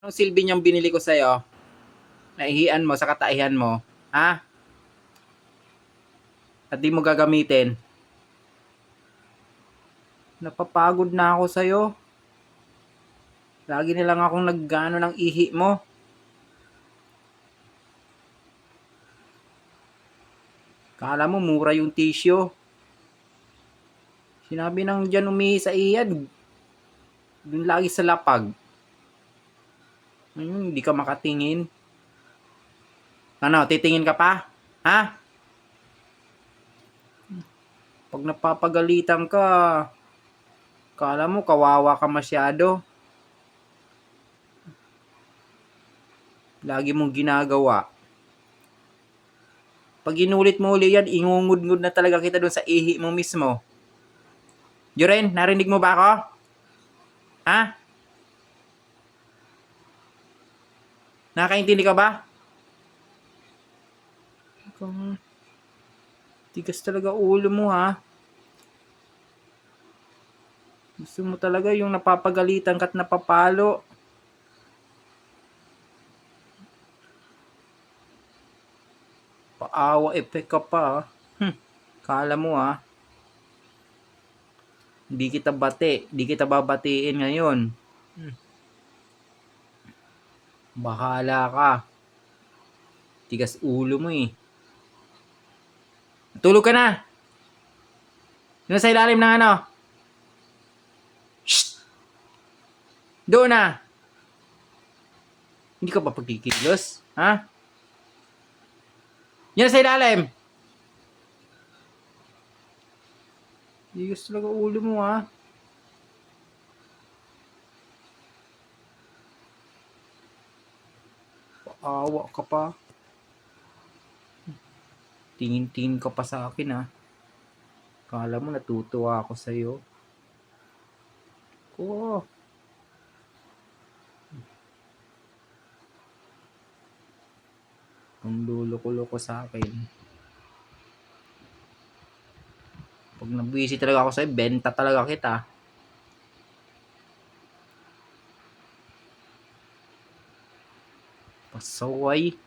Anong silbi niyang binili ko sa'yo? Naihian mo sa kataihan mo? Ha? At di mo gagamitin? Napapagod na ako sa'yo. Lagi nilang akong naggano ng ihi mo. Kala mo mura yung tissue. Sinabi nang dyan umihi sa iyan. Dun lagi sa lapag. Hindi ka makatingin. Ano, titingin ka pa? Ha? Pag napapagalitan ka, kala mo kawawa ka masyado. Lagi mong ginagawa. Pag inulit mo uli yan, ingungud-ngud na talaga kita dun sa ihi mo mismo. Joren, narinig mo ba ako? Ha? Nakakaintindi ka ba? Tigas talaga ulo mo, ha? Gusto mo talaga yung napapagalitan ka at napapalo. Paawa effect ka pa, ha? Kala mo, ha? Hindi kita babatiin ngayon. Bahala ka. Tigas ulo mo, eh. Tulog ka na. Doon sa ilalim ng ano? Shh! Doon na. Hindi ka pa pagkikilos? Ha? Yan sa ilalim. Tigas talaga ulo mo, ha? Paawa ka pa. Tingin-tingin ka pa sa akin, ha? Kala mo natutuwa ako sa'yo. Oo. Ang luloko-loko sa akin. Pag nabisi talaga ako sa'yo, benta talaga kita. Pasaway.